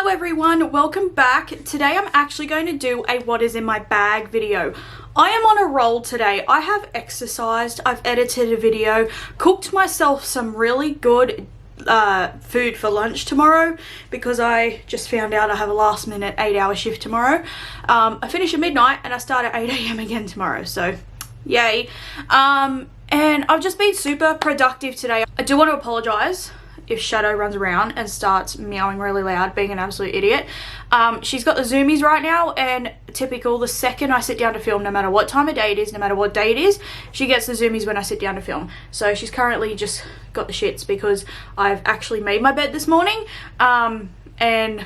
everyone, welcome back. Today I'm actually going to do a what is in my bag video. I am on a roll today. I have exercised, I've edited a video, cooked myself some really good food for lunch tomorrow because I just found out I have a last minute 8-hour shift tomorrow. I finish at midnight and I start at 8 AM again tomorrow, so yay. And I've just been super productive today. I do want to apologise if Shadow runs around and starts meowing really loud, being an absolute idiot. She's got the zoomies right now, and typical, the second I sit down to film, no matter what time of day it is, no matter what day it is, she gets the zoomies when I sit down to film. So she's currently just got the shits because I've actually made my bed this morning, and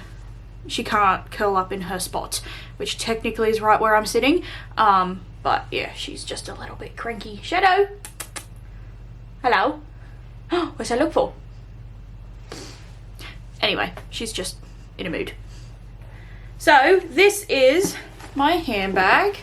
she can't curl up in her spot, which technically is right where I'm sitting. But yeah, she's just a little bit cranky. Shadow! Hello? What's I look for? Anyway, she's just in a mood. So this is my handbag.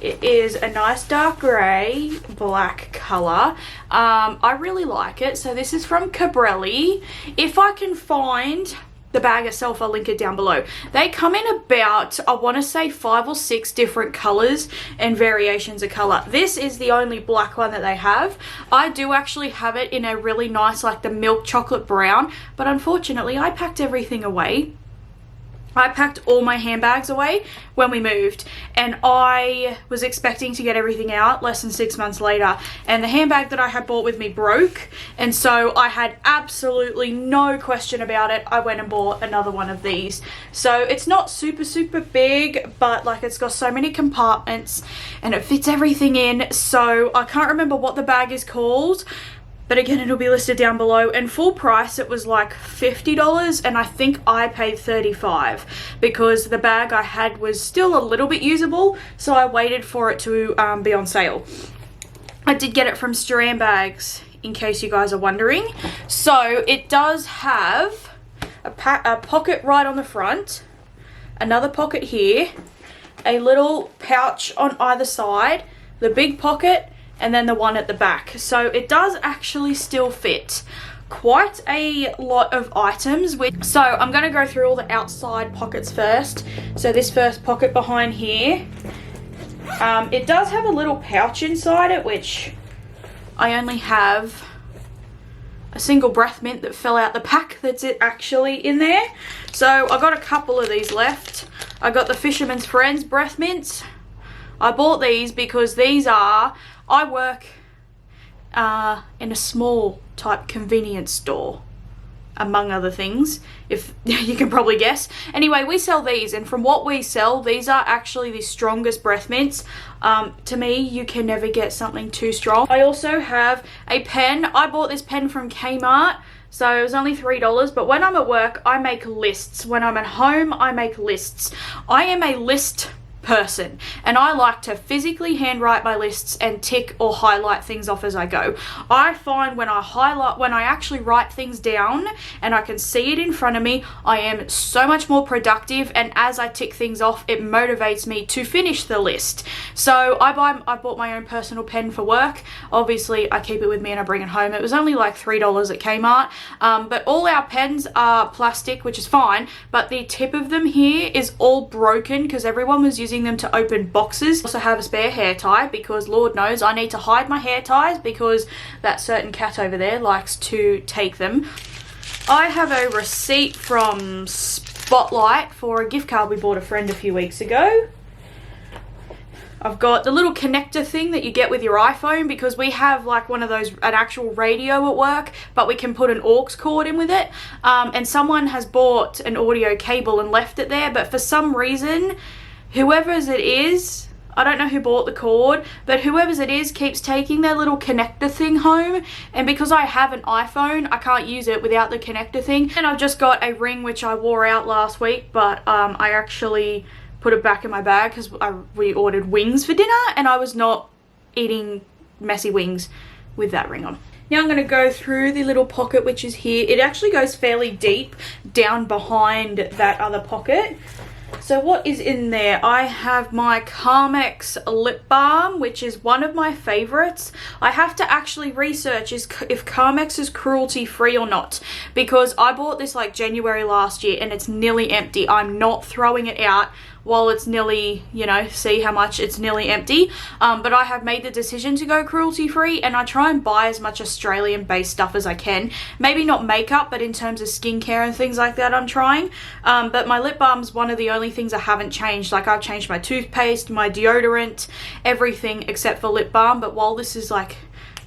It is a nice dark grey, black colour. I really like it. So this is from Cabrelli. If I can find the bag itself, I'll link it down below. They come in about, I want to say 5 or 6 different colours and variations of colour. This is the only black one that they have. I do actually have it in a really nice, like the milk chocolate brown, but unfortunately I packed everything away. I packed all my handbags away when we moved, and I was expecting to get everything out less than 6 months later, and the handbag that I had bought with me broke, and so I had absolutely no question about it. I went and bought another one of these. So it's not super big, but like it's got so many compartments and it fits everything in. So I can't remember what the bag is called, but again, it'll be listed down below. And full price, it was like $50, and I think I paid $35 because the bag I had was still a little bit usable, so I waited for it to be on sale. I did get it from Strand Bags, in case you guys are wondering. So it does have a pocket right on the front, another pocket here, a little pouch on either side, the big pocket, and then the one at the back. So it does actually still fit quite a lot of items. So I'm going to go through all the outside pockets first. So this first pocket behind here, it does have a little pouch inside it, which I only have a single breath mint that fell out the pack that's it actually in there. So I got a couple of these left. I got the Fisherman's Friends breath mints. I bought these because these are, I work in a small type convenience store, among other things, if you can probably guess. Anyway, we sell these, and from what we sell, these are actually the strongest breath mints. To me, you can never get something too strong. I also have a pen. I bought this pen from Kmart, so it was only $3, but when I'm at work, I make lists. When I'm at home, I make lists. I am a list person, and I like to physically handwrite my lists and tick or highlight things off as I go. I find when I actually write things down and I can see it in front of me, I am so much more productive, and as I tick things off, it motivates me to finish the list. So I bought my own personal pen for work. Obviously I keep it with me and I bring it home. It was only like $3 at Kmart, but all our pens are plastic, which is fine, but the tip of them here is all broken because everyone was using them to open boxes. I also have a spare hair tie because Lord knows I need to hide my hair ties because that certain cat over there likes to take them. I have a receipt from Spotlight for a gift card we bought a friend a few weeks ago. I've got the little connector thing that you get with your iPhone because we have like one of those, an actual radio at work, but we can put an aux cord in with it. And someone has bought an audio cable and left it there, but for some reason, whoever's it is, I don't know who bought the cord, but whoever's it is keeps taking their little connector thing home, and because I have an iPhone, I can't use it without the connector thing. And I've just got a ring which I wore out last week, but I actually put it back in my bag because we ordered wings for dinner and I was not eating messy wings with that ring on. Now I'm going to go through the little pocket which is here. It actually goes fairly deep down behind that other pocket. So what is in there? I have my Carmex lip balm, which is one of my favorites. I have to actually research if Carmex is cruelty free or not, because I bought this like January last year and it's nearly empty. I'm not throwing it out while it's nearly, you know, see how much it's nearly empty. But I have made the decision to go cruelty free, and I try and buy as much Australian based stuff as I can. Maybe not makeup, but in terms of skincare and things like that, I'm trying. But my lip balm's one of the only things I haven't changed. Like, I've changed my toothpaste, my deodorant, everything except for lip balm. But while this is like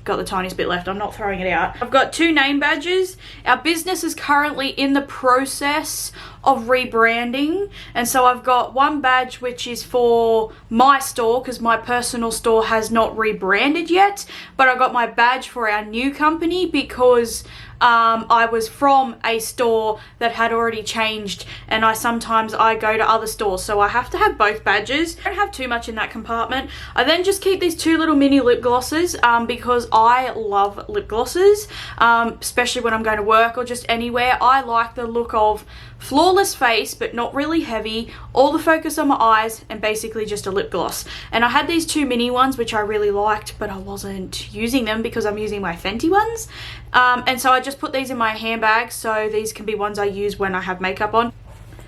got the tiniest bit left, I'm not throwing it out. I've got 2 name badges. Our business is currently in the process of rebranding, and so I've got one badge which is for my store because my personal store has not rebranded yet, but I got my badge for our new company because I was from a store that had already changed, and sometimes I go to other stores, so I have to have both badges. I don't have too much in that compartment. I then just keep these 2 little mini lip glosses because I love lip glosses, especially when I'm going to work or just anywhere. I like the look of flawless face but not really heavy, all the focus on my eyes, and basically just a lip gloss. And I had these 2 mini ones which I really liked, but I wasn't using them because I'm using my Fenty ones, and so I just put these in my handbag, so these can be ones I use when I have makeup on.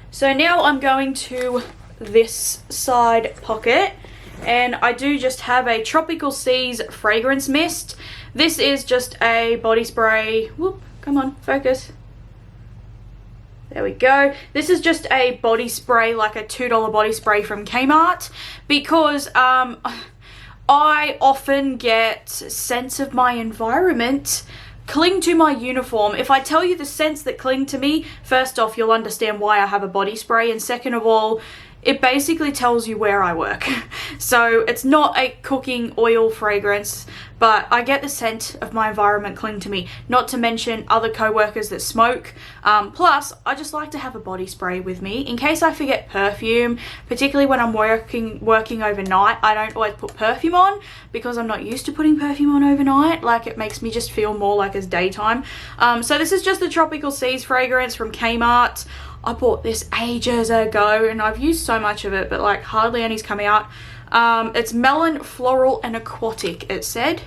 So now I'm going to this side pocket, and I do just have a Tropical Seas fragrance mist. This is just a body spray. Whoop, come on, focus. There we go. This is just a body spray, like a $2 body spray from Kmart, because I often get scents of my environment cling to my uniform. If I tell you the scents that cling to me, first off, you'll understand why I have a body spray, and second of all, it basically tells you where I work. So it's not a cooking oil fragrance, but I get the scent of my environment cling to me, not to mention other co-workers that smoke. Plus, I just like to have a body spray with me in case I forget perfume, particularly when I'm working overnight. I don't always put perfume on because I'm not used to putting perfume on overnight. Like, it makes me just feel more like it's daytime. So this is just the Tropical Seas fragrance from Kmart. I bought this ages ago and I've used so much of it, but like hardly any's come out. It's melon, floral and aquatic, it said,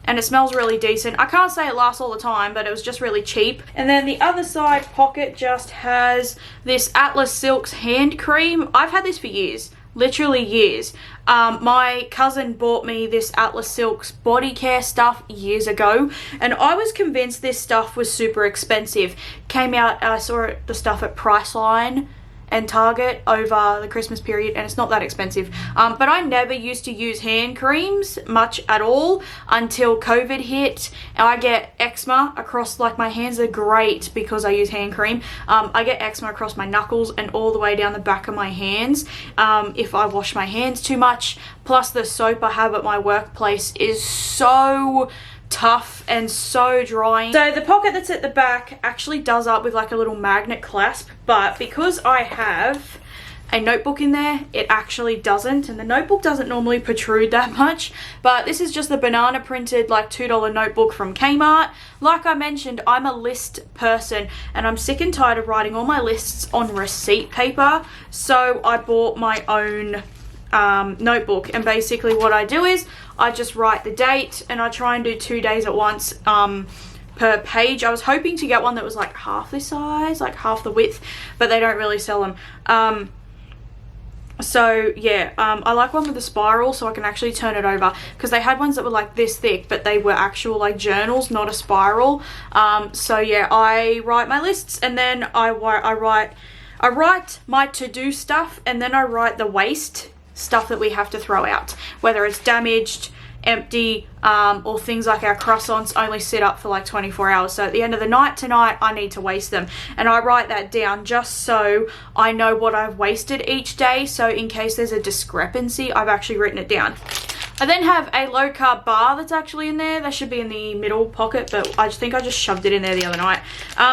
and it smells really decent. I can't say it lasts all the time, but it was just really cheap. And then the other side pocket just has this Atlas Silks hand cream. I've had this for years, literally years. My cousin bought me this Atlas Silks body care stuff years ago, and I was convinced this stuff was super expensive. Came out, I saw the stuff at Priceline and Target over the Christmas period, and it's not that expensive. But I never used to use hand creams much at all until COVID hit. I get eczema across, like, my hands are great because I use hand cream. I get eczema across my knuckles and all the way down the back of my hands if I wash my hands too much. Plus the soap I have at my workplace is so tough and so drying. So the pocket that's at the back actually does up with like a little magnet clasp, but because I have a notebook in there, it actually doesn't, and the notebook doesn't normally protrude that much. But this is just the banana printed like $2 notebook from Kmart. Like I mentioned, I'm a list person and I'm sick and tired of writing all my lists on receipt paper, so I bought my own notebook, and basically what I do is I just write the date and I try and do 2 days at once per page. I was hoping to get one that was like half this size, like half the width, but they don't really sell them. So yeah, I like one with a spiral so I can actually turn it over, because they had ones that were like this thick but they were actual like journals, not a spiral. So yeah, I write my lists, and then I write my to-do stuff, and then I write the waste stuff that we have to throw out, whether it's damaged, empty, or things like our croissants only sit up for like 24 hours. So at the end of the night tonight, I need to waste them, and I write that down just so I know what I've wasted each day. So in case there's a discrepancy, I've actually written it down. I then have a low carb bar that's actually in there. That should be in the middle pocket, but I think I just shoved it in there the other night.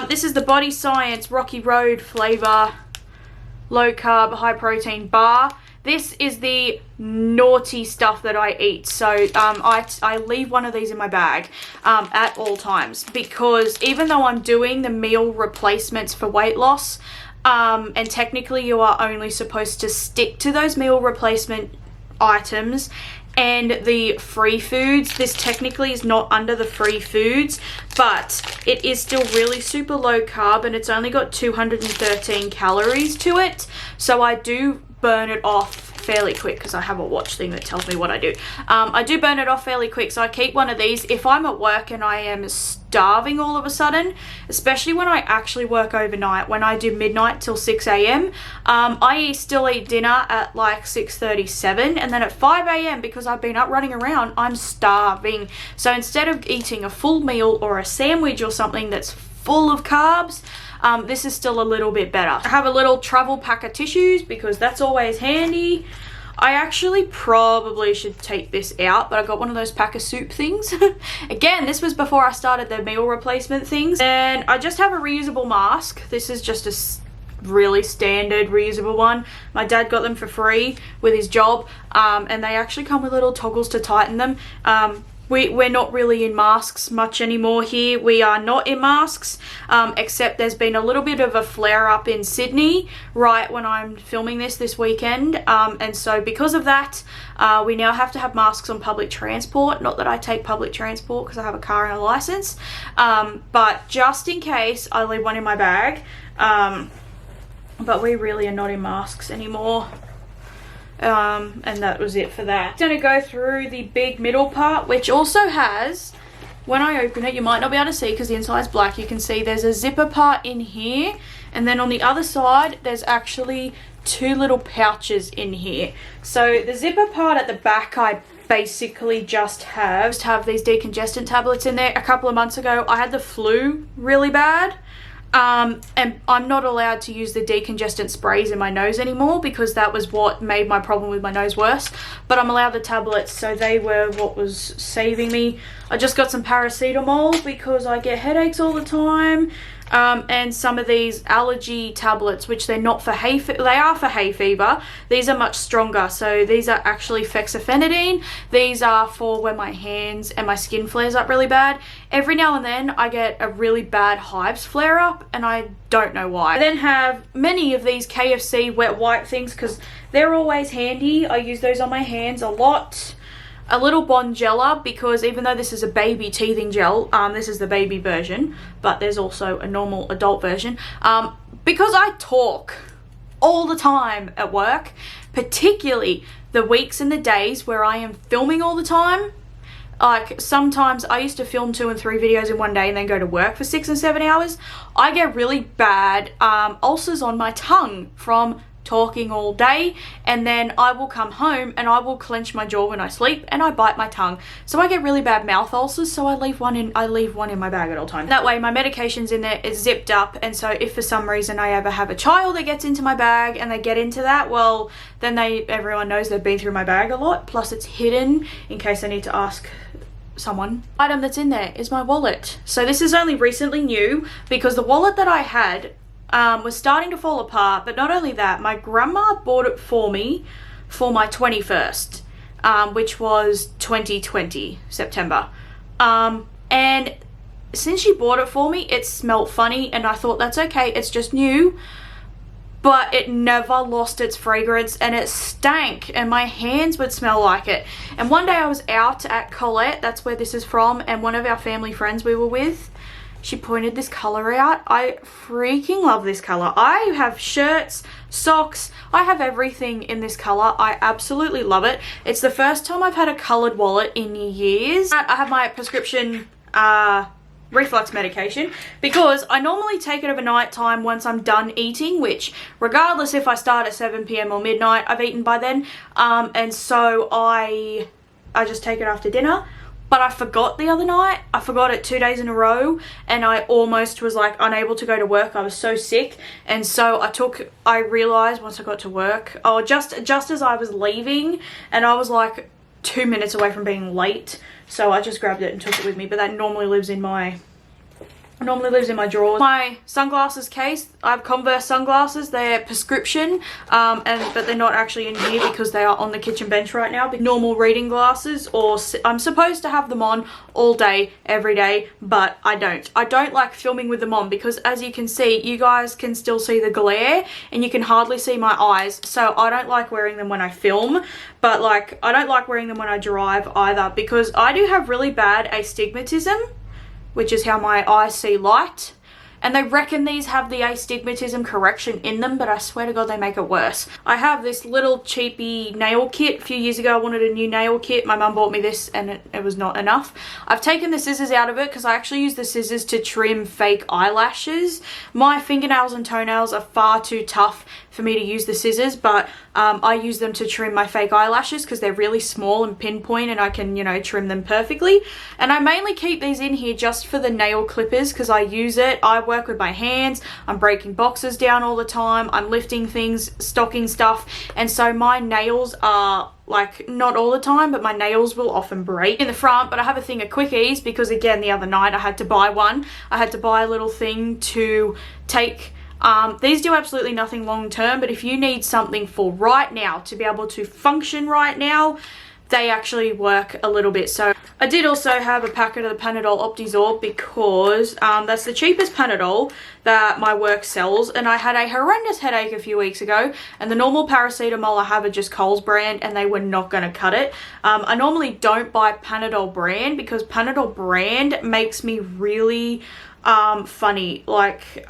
This is the Body Science Rocky Road flavor low carb high protein bar. This is the naughty stuff that I eat. So I leave one of these in my bag at all times, because even though I'm doing the meal replacements for weight loss, and technically you are only supposed to stick to those meal replacement items and the free foods. This technically is not under the free foods, but it is still really super low carb, and it's only got 213 calories to it, so I do burn it off fairly quick because I have a watch thing that tells me what I do. I do burn it off fairly quick, so I keep one of these. If I'm at work and I am starving all of a sudden, especially when I actually work overnight, when I do midnight till 6 a.m, I still eat dinner at like 6:37, and then at 5 a.m, because I've been up running around, I'm starving. So instead of eating a full meal or a sandwich or something that's full of carbs, this is still a little bit better. I have a little travel pack of tissues because that's always handy. I actually probably should take this out, but I got one of those pack of soup things. Again, this was before I started the meal replacement things. And I just have a reusable mask. This is just a really standard reusable one. My dad got them for free with his job, and they actually come with little toggles to tighten them. We're not really in masks much anymore here. We are not in masks, except there's been a little bit of a flare up in Sydney right when I'm filming this weekend. And so because of that, we now have to have masks on public transport. Not that I take public transport because I have a car and a license, but just in case, I leave one in my bag. But we really are not in masks anymore. And that was it for that. I'm gonna go through the big middle part, which also has, when I open it, you might not be able to see because the inside's black, you can see there's a zipper part in here, and then on the other side there's actually two little pouches in here. So the zipper part at the back, I basically just have these decongestant tablets in there. A couple of months ago I had the flu really bad, and I'm not allowed to use the decongestant sprays in my nose anymore because that was what made my problem with my nose worse, but I'm allowed the tablets, so they were what was saving me. I just got some paracetamol because I get headaches all the time, and some of these allergy tablets, which they're not for hay fever, they are for hay fever. These are much stronger, so these are actually fexofenadine. These are for when my hands and my skin flares up really bad. Every now and then I get a really bad hives flare up, and I don't know why. I then have many of these KFC wet wipe things because they're always handy. I use those on my hands a lot. A little Bonjela, because even though this is a baby teething gel, this is the baby version, but there's also a normal adult version. Because I talk all the time at work, particularly the weeks and the days where I am filming all the time. Like sometimes I used to film 2 and 3 videos in one day and then go to work for 6 and 7 hours. I get really bad ulcers on my tongue from talking all day, and then I will come home and I will clench my jaw when I sleep and I bite my tongue, so I get really bad mouth ulcers. So I leave one in my bag at all times. That way my medication's in there, it's zipped up, and so if for some reason I ever have a child that gets into my bag and they get into that, well then everyone knows they've been through my bag a lot, plus it's hidden in case I need to ask someone. Item that's in there is my wallet. So this is only recently new because the wallet that I had was starting to fall apart, but not only that, my grandma bought it for me for my 21st, which was 2020 September, and since she bought it for me, it smelled funny, and I thought that's okay, it's just new, but it never lost its fragrance, and it stank, and my hands would smell like it. And one day I was out at Colette, that's where this is from, and one of our family friends we were with, she pointed this color out. I freaking love this color. I have shirts, socks, I have everything in this color. I absolutely love it. It's the first time I've had a colored wallet in years. I have my prescription reflux medication because I normally take it overnight time once I'm done eating, which regardless if I start at 7 p.m. or midnight, I've eaten by then, and so I just take it after dinner. But I forgot the other night. I forgot it 2 days in a row, and I almost was like unable to go to work. I was so sick, and so I realized once I got to work, oh, just as I was leaving, and I was like 2 minutes away from being late, so I just grabbed it and took it with me. But that normally lives in my It normally lives in my drawers. My sunglasses case, I have Converse sunglasses. They're prescription, but they're not actually in here because they are on the kitchen bench right now. Normal reading glasses, or I'm supposed to have them on all day, every day, but I don't. I don't like filming with them on because, as you can see, you guys can still see the glare and you can hardly see my eyes. So I don't like wearing them when I film, but like I don't like wearing them when I drive either because I do have really bad astigmatism, which is how my eyes see light. And they reckon these have the astigmatism correction in them, but I swear to God they make it worse. I have this little cheapy nail kit. A few years ago I wanted a new nail kit. My mum bought me this and it was not enough. I've taken the scissors out of it because I actually use the scissors to trim fake eyelashes. My fingernails and toenails are far too tough for me to use the scissors, but I use them to trim my fake eyelashes because they're really small and pinpoint and I can, you know, trim them perfectly. And I mainly keep these in here just for the nail clippers because I use it. I work with my hands, I'm breaking boxes down all the time, I'm lifting things, stocking stuff, and so my nails are, like, not all the time, but my nails will often break in the front. But I have a thing of quickies because, again, the other night I had to buy one. I had to buy a little thing to take. These do absolutely nothing long term, but if you need something for right now to be able to function right now, they actually work a little bit. So I did also have a packet of the Panadol Optizorb because that's the cheapest Panadol that my work sells, and I had a horrendous headache a few weeks ago, and the normal paracetamol I have are just Coles brand and they were not going to cut it. I normally don't buy Panadol brand because Panadol brand makes me really funny, like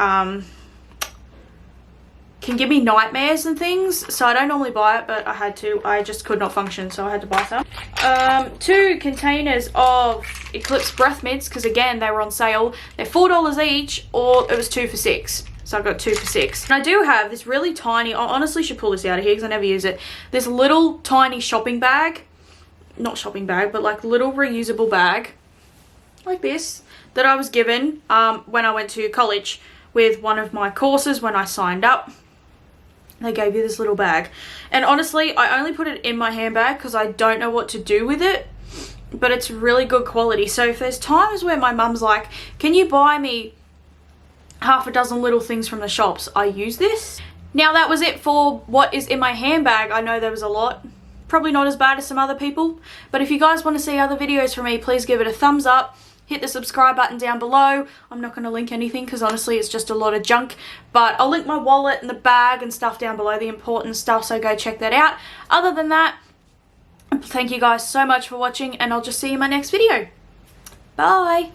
can give me nightmares and things, so I don't normally buy it, but I had to. I just could not function, so I had to buy some. 2 containers of Eclipse breath mints because, again, they were on sale. They're $4 each, or it was 2 for $6, so I got 2 for $6. And I do have this really tiny, I honestly should pull this out of here because I never use it, this little tiny shopping bag, not shopping bag, but like little reusable bag like this that I was given when I went to college with one of my courses when I signed up. They gave you this little bag, and honestly I only put it in my handbag because I don't know what to do with it, but it's really good quality. So if there's times where my mum's like, can you buy me half a dozen little things from the shops, I use this. Now that was it for what is in my handbag. I know there was a lot, probably not as bad as some other people, but if you guys want to see other videos from me, please give it a thumbs up. Hit the subscribe button down below. I'm not going to link anything because honestly it's just a lot of junk, but I'll link my wallet and the bag and stuff down below, the important stuff, so go check that out. Other than that, thank you guys so much for watching, and I'll just see you in my next video. Bye!